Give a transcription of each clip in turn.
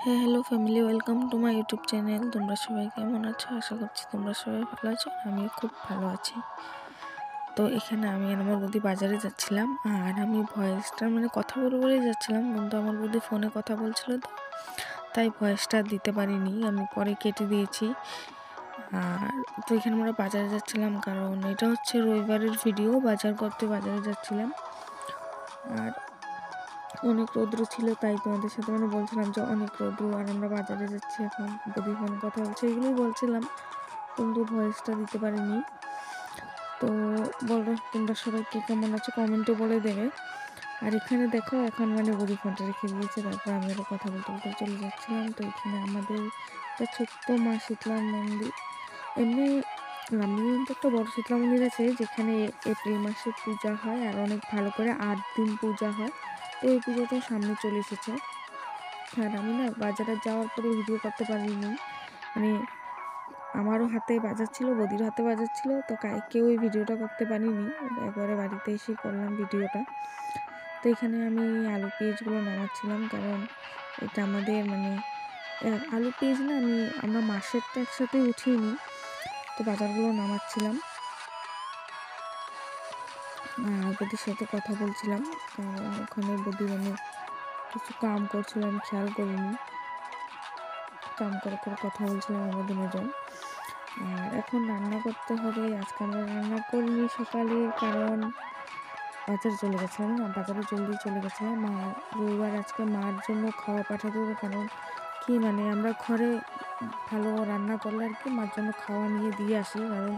হ্যাঁ, hello family, welcome to my YouTube channel. তোমরা সবাই কেমন আছো? আশা করছি তোমরা সবাই ভালো আছো। আমিও খুব ভালো আছি। তো এখানে আমি আর আমার বৌদি বাজারে যাচ্ছিলাম, আর আমি ভয়েসটা কথা বলে যাচ্ছিলাম, কিন্তু আমার বৌদি ফোনে কথা বলছিল, তো তাই ভয়েসটা দিতে পারিনি, আমি পরে কেটে দিয়েছি। আর তো এখানে আমরা বাজারে যাচ্ছিলাম, কারণ এটা হচ্ছে রবিবারের ভিডিও। বাজার করতে বাজারে যাচ্ছিলাম, আর অনেক রৌদ্র ছিল, তাই তোমাদের সাথে বলছিলাম যে অনেক রৌদ্র আর আমরা বাজারে যাচ্ছি, এখন বৌদি ফোনে কথা বলছে, এগুলোই বলছিলাম, কিন্তু ভয়েসটা দিতে পারিনি। তো বলো তোমরা সবাই কে কেমন আছো, কমেন্টে বলে দেবে। আর এখানে দেখো, এখন বৌদি ফোনটা রেখে দিয়েছে, তারপর আমি আরও কথা বলতে বলতে চলে যাচ্ছিলাম। তো এখানে আমাদের একটা ছোট্ট মা শীতলা মন্দির, এমনি রামনিগঞ্জে একটা বড় শীতলা মন্দির আছে, যেখানে এপ্রিল মাসে পূজা হয়, আর অনেক ভালো করে 8 দিন পূজা হয়। তো এই পুজোটা সামনে চলে এসেছে, আর আমি বাজারে যাওয়ার পরে ভিডিও করতে পারিনি, আমারও হাতে বাজার ছিল, বদির হাতে বাজার ছিল, তো কেউ ওই ভিডিওটা করতে পারিনি, একবারে বাড়িতে এসে করলাম ভিডিওটা। তো এখানে আমি আলু পেঁয়াজগুলো নামাচ্ছিলাম, কারণ এটা আমাদের আলু পেঁয়াজ না, আমরা মাসেরটা একসাথে উঠিয়ে নিই, তো বাজারগুলো নামাচ্ছিলাম আর বদির সাথে কথা বলছিলাম, কারণ ওখানে বদি কিছু কাম করছিল, আমি খেয়াল করিনি, কাম করে করে কথা বলছিলাম আমরা দুজন। আর এখন রান্না করতে হবে। আজকে আমরা রান্না করিনি সকালে, কারণ বাজারে চলে গেছিলাম বাজারে জলদি চলে গেছিলাম। মা রবিবার আজকে মার জন্য খাওয়া পাঠাতে হবে, কারণ কি আমরা ঘরে ভালো রান্না করলে আর কি মার জন্য খাওয়া নিয়ে দিয়ে আসি, কারণ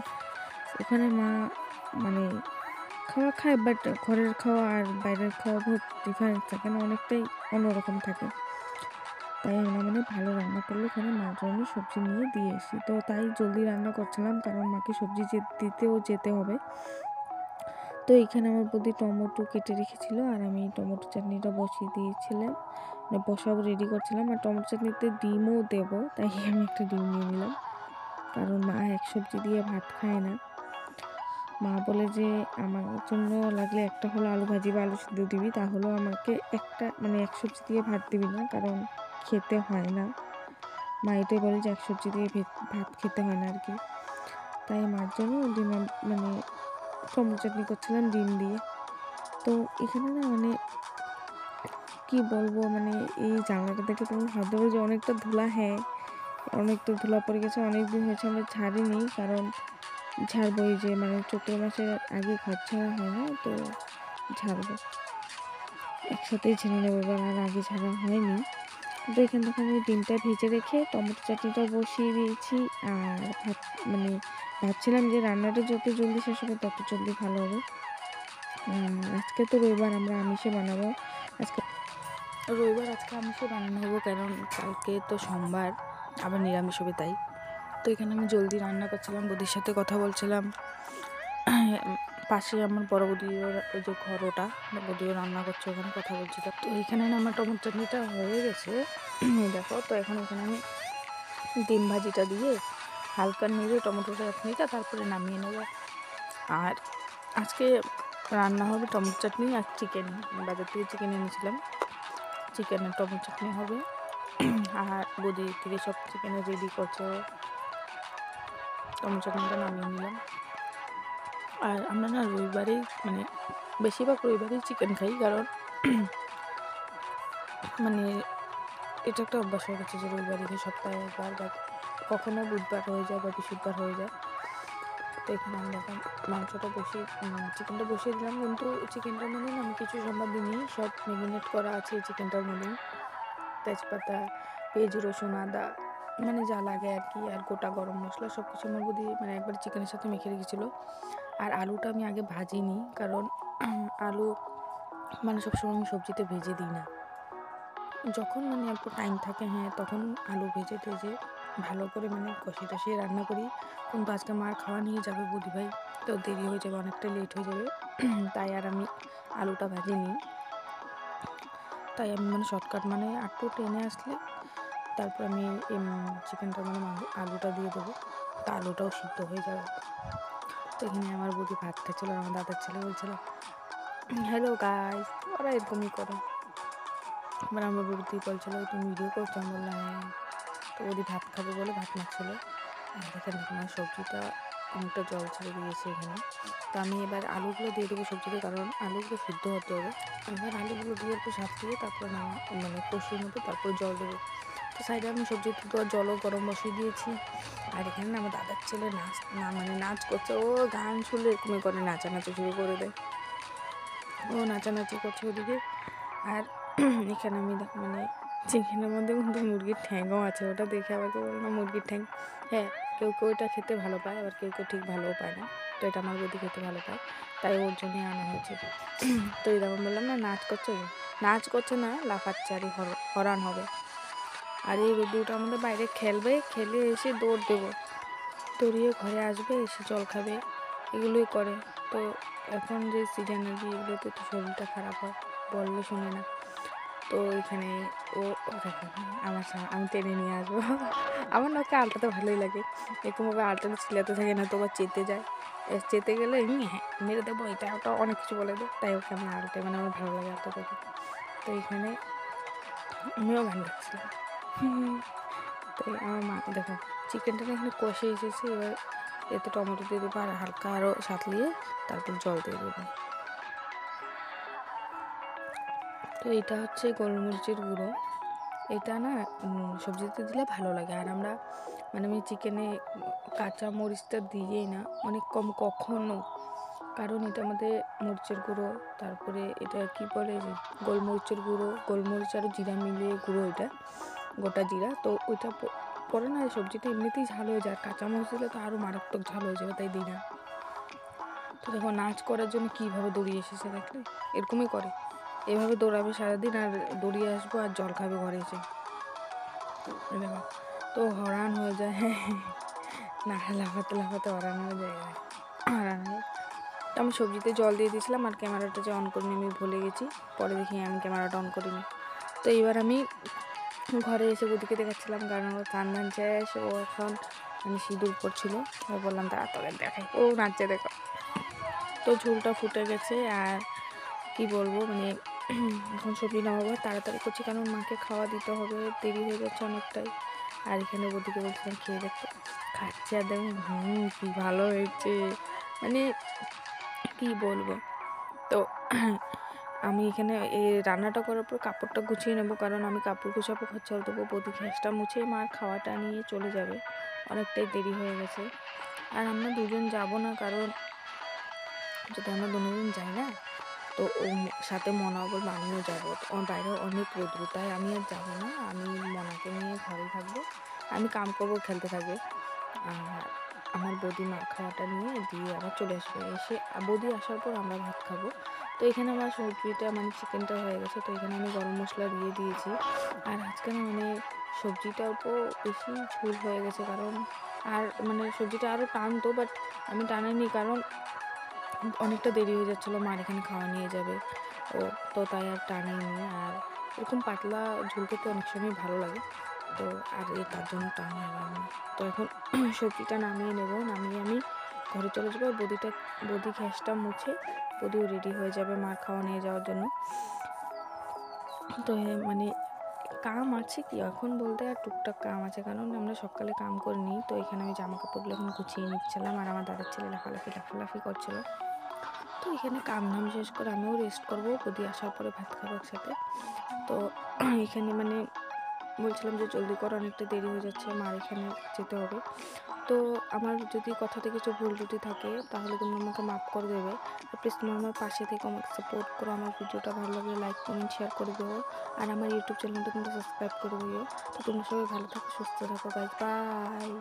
ওখানে মা খাওয়া খায়, বাট ঘরের খাওয়া আর বাইরের খাওয়া বহুত ডিফারেন্স থাকে না, অনেকটাই অন্যরকম থাকে। তাই আমরা ভালো রান্না করলে ওখানে মার জন্য সবজি নিয়ে দিয়ে আসি। তো তাই জলদি রান্না করছিলাম, কারণ মাকে সবজি দিতেও যেতে হবে। তো এখানে আমার বৌদি টমেটো কেটে রেখেছিল, আর আমি টমেটো চাটনিটা বসিয়ে দিয়েছিলাম, বসাবো রেডি করছিলাম। আর টমেটো চাটনিতে ডিমও দেবো, তাই আমি একটা ডিম নিয়ে নিলাম, কারণ মা এক সবজি দিয়ে ভাত খায় না। মা বলে যে আমার জন্য লাগলে একটা হলো আলু ভাজি বা আলু সিদ্ধ দিবি, তাহলেও আমাকে একটা এক সবজি দিয়ে ভাত দিবি না, কারণ খেতে হয় না। মা এটাই বলে যে এক সবজি দিয়ে ভাত খেতে হয় না আর কি। তাই মার জন্য ডিম টমেটো চাটনি করছিলাম ডিম দিয়ে। তো এখানে কি বলবো, এই জানলাটা দেখে তুমি ভাবতে পারো যে অনেকটা ধুলা, হ্যাঁ অনেকটা ধুলা পড়ে গেছে, অনেকদিন হয়েছে আমরা ঝাড়িনি, কারণ ঝাড়বো এই যে চৈত্র মাসের আগে ঘর ঝাড়া হয় না, তো ঝাড়বো একসাথেই ঝেড়ে নেবো এবার, আর আগে ঝাড়া হয়নি। তো এখান থেকে আমি ডিমটা ভেজে রেখে টমেটো চাটনিটা বসিয়ে দিয়েছি। আর ভাবছিলাম যে রান্নাটা যত জলদি শেষ হবে তত জলদি ভালো হবে। আজকে তো রবিবার, আমরা আমিষে বানাবো। আজকে রবিবার, আজকে আমিষে বানানো হবো, কারণ কালকে তো সোমবার, আবার নিরামিষ হবে, তাই। তো এখানে আমি জলদি রান্না করছিলাম, বৌদির সাথে কথা বলছিলাম। পাশে আমার বড় বৌদির ওই যে ঘর, ওটা বৌদিও রান্না করছে, ওখানে কথা বলছিলাম। তো এখানে আমার টমেটো চাটনিটা হয়ে গেছে, দেখো। তো এখন এখানে আমি ডিম ভাজিটা দিয়ে হালকা নেড়ে টমেটো চাটনিটা তারপরে নামিয়ে নেব। আর আজকে রান্না হবে টমেটো চাটনি আর চিকেন, বাজার থেকে চিকেন এনেছিলাম, চিকেনের টমেটো চাটনি হবে। আর বৌদি থেকে সব চিকেনের রেডি করছে, টমেটো চাটনিটা নামিয়ে নিলাম। আর আমরা না রবিবারেই বেশিরভাগ রবিবারেই চিকেন খাই, কারণ এটা একটা অভ্যাস হয়ে গেছে যে রবিবারে সপ্তাহে একবার, বা কখনো বুধবার হয়ে যায় বা বৃহস্পতিবার হয়ে যায়। তো এখানে আমি এখন মাংসটা চিকেনটা বসিয়ে দিলাম, কিন্তু চিকেনটার মধ্যে আমি কিছু সম্বাদ দিইনি, সব ম্যারিনেট করা আছে চিকেনটার মধ্যে। তেজপাতা, পেঁয়াজ, রসুন, আদা, যা লাগে আর কি, আর গোটা গরম মশলা সব কিছু আমার বৌদি একবার চিকেনের সাথে মেখে রেখেছিলো। আর আলুটা আমি আগে ভাজিনি, কারণ আলু সবসময় আমি সবজিতে ভেজে দিই না, যখন অল্প টাইম থাকে, হ্যাঁ তখন আলু ভেজে টেজে ভালো করে কষিয়ে টষিয়ে রান্না করি। কিন্তু আজকে মার খাওয়া নিয়ে যাবে বৌদি ভাই, তো দেরি হয়ে যাবে, অনেকটা লেট হয়ে যাবে, তাই আর আমি আলুটা ভাজিনি। তাই আমি শর্টকাট একটু টেনে আসলে তারপর আমি চিকেনটা আলুটা দিয়ে দেবো, তা আলুটাও সিদ্ধ হয়ে যাবে। তো এখানে আমার বৌদি ভাত খাচ্ছিলো, আমার দাদার ছেলে বলছিল হ্যালো গাইস, ওরা এরকমই করে। এবার আমার বৌদি বলছিল তুমি ভিডিও করছো, আমি বললাম হ্যাঁ। তো বৌদি ভাত খাবে বলে ভাত মাখছিল। আর দেখেন আমার সবজিটা অনেকটা জল ছেড়ে দিয়েছে এখানে। তো আমি এবার আলুগুলো দিয়ে দেবো সবজিতে, কারণ আলুগুলো সিদ্ধ হতে হবে। এবার আলুগুলো দিয়ে একটু দিয়ে তারপরে মানে কষিয়ে নেবো, তারপরে জল দেবো। তো সাইডে আমি সবজিতে তো জলও গরম বসিয়ে দিয়েছি। আর এখানে আমার দাদার ছেলে নাচ করছে। ও গান শুনলে এরকমই করে, নাচানাচি শুরু করে দেয়। ও নাচানাচি করছে ওদিকে। আর এখানে আমি মানে চিকেনের মধ্যে কিন্তু মুরগির ঠ্যাংও আছে, ওটা দেখে আবার কেউ বলে না মুরগির ঠ্যাং। হ্যাঁ, কেউ কেউ এটা খেতে ভালো পায়, আবার কেউ কেউ ঠিক ভালোও পায় না। তো এটা আমার বৌদি খেতে ভালো পায়, তাই ওর জন্যই আনা হয়েছে। তো এই যেমন বললাম না, নাচ করছে না, লাফাচ্ছে আর হরান হবে। আর এই রোদ্দুরটার আমাদের বাইরে খেলবে, খেলে এসে দৌড় দেবো, দৌড়িয়ে ঘরে আসবে, এসে জল খাবে, এগুলোই করে। তো এখন যে সিজন আর কি, এগুলোতে তো শরীরটা খারাপ হয়, বললে শুনে না। তো এখানে ও দেখো আমি টেনে নিয়ে আসবো। আমার না ওকে আলটাতে ভালোই লাগে, এরকমভাবে আলটাতে ছিলাতে থাকে না, তো আবার চেতে যায়। চেতে গেলে হ্যাঁ মেরে দেবো, এটা ওটা অনেক কিছু বলে দেয়, তাই ওকে আমি আলটে, মানে আমার ভালো লাগে আলটাতে। তো এখানে আমিও গান গাচ্ছিলাম। তাই আমার মা দেখো চিকেনটা এখানে কষে এসেছে, এবার এতে টমেটো দিয়ে দেবো আর হালকা আরও সাঁতলিয়ে তারপর জল দিয়ে দেবো। তো এটা হচ্ছে গোলমরিচের গুঁড়ো, এটা না সবজিতে দিলে ভালো লাগে। আর আমরা মানে আমি চিকেনে কাঁচা মরিচটা দিয়েই না অনেক কম কখনো, কারণ এটা আমাদের মরিচের গুঁড়ো, তারপরে এটা কি বলে যে গোলমরিচের গুঁড়ো, গোলমরিচ আর জিরা মিলিয়ে গুঁড়ো, এটা গোটা জিরা। তো ওইটা পরে না সবজিটা এমনিতেই ঝাল হয়ে যায়, আর কাঁচা মরিচ দিলে তো আরও মারাত্মক ঝাল হয়ে যাবে, তাই দিই না। তো দেখো নাচ করার জন্য কীভাবে দৌড়িয়ে এসেছে, দেখলে এরকমই করে, এভাবে দৌড়াবে সারাদিন আর দৌড়িয়ে আসবো আর জল খাবে ঘরে এসে। দেখো তো হরান হয়ে যায়, না লাফাতে লাফাতে হরান হয়ে যায়, হরান হয়ে। তো আমি সবজিতে জল দিয়ে দিয়েছিলাম আর ক্যামেরাটা যে অন করিনি আমি ভুলে গেছি, পরে দেখি আমি ক্যামেরাটা অন করিনি। তো এইবার আমি ঘরে এসে বৌদিকে দেখাচ্ছিলাম, কারণ ওর কান ধান শেষ, ও এখন মানে সিঁদুর পড়ছিল। বললাম তাড়াতাড়ি দেখাই, ও নাচছে দেখো। তো ঝোলটা ফুটে গেছে, আর কি বলবো মানে এখন সবজি নামাবো, তাড়াতাড়ি করছি কারণ মাকে খাওয়া দিতে হবে, দেরি হয়ে যাচ্ছে অনেকটাই। আর এখানে বৌদিকে বলছিলাম খেয়ে দেখতে, খাচ্ছে আর দেখুন কি ভালো হয়েছে, মানে কি বলবো। তো আমি এখানে এই রান্নাটা করার পর কাপড়টা গুছিয়ে নেবো, কারণ আমি কাপড় গুছাবো, খরচাও দেবো, বৌদি গ্যাসটা মুছে মার খাওয়াটা নিয়ে চলে যাবে, অনেকটাই দেরি হয়ে গেছে। আর আমরা দুজন যাব না, কারণ যদি আমরা দুজন যাই না, তো ও সাথে মনা বলবো আমিও যাবো, ওর বাইরে অনেক রোদ্রু, তাই আমি আর যাবো না, আমি মনাকে নিয়ে ঘরেই থাকবো, আমি কাম করবো, খেলতে থাকবে। আর আমার বৌদি মা খাওয়াটা নিয়ে দিয়ে আবার চলে আসবে, এসে বৌদি আসার পর আমরা ভাত খাবো। তো এখানে আমার সবজিটা মানে চিকেনটা হয়ে গেছে, তো এখানে আমি গরম মশলা দিয়ে দিয়েছি। আর আজকে না মানে সবজিটা অল্প বেশি ঝোল হয়ে গেছে, কারণ আর মানে সবজিটা আরও টানতো, বাট আমি টানাইনি, কারণ অনেকটা দেরি হয়ে যাচ্ছিলো, মার এখানে খাওয়া নিয়ে যাবে ও, তো তাই আর টানাইনি। আর এরকম পাতলা ঝোল খেতে অনেক সময় ভালো লাগে, তো আর তার জন্য টানা হলাম না। তো এখন সবজিটা নামিয়ে নেব, নামিয়ে আমি ঘরে চলে যাবো। বৌদি গ্যাসটা মুছে বৌদিও রেডি হয়ে যাবে মার খাওয়া নিয়ে যাওয়ার জন্য। তো মানে কাম আছে কি এখন বলতে, আর টুকটাক কাম আছে, কারণ আমরা সকালে কাম করে নিই। তো এখানে আমি জামা কাপড়গুলো এখন গুছিয়ে নিচ্ছিলাম, আর আমার দাদার ছেলে লাফালাফি করছিলো। তো এখানে কাম ধাম শেষ করে আমিও রেস্ট করবো, বৌদি আসার পরে ভাত খাবো একসাথে। তো এখানে মানে বলছিলাম যে জলদি করো, অনেকটা দেরি হয়ে যাচ্ছে, মার এখানে যেতে হবে। তো আমার যদি কথাতে কিছু ভুল ত্রুটি থাকে তাহলে তোমরা আমাকে মাফ করে দেবে। প্লিজ তোমরা আমার পাশে থেকে আমাকে সাপোর্ট করো, আমার ভিডিওটা ভালো লাগলে লাইক কমেন্ট শেয়ার করে দিও, আর আমার ইউটিউব চ্যানেলটা কিন্তু সাবস্ক্রাইব করে দিও। তো তোমরা সবাই ভালো থাকো, সুস্থ থাকো গাইজ, বাই।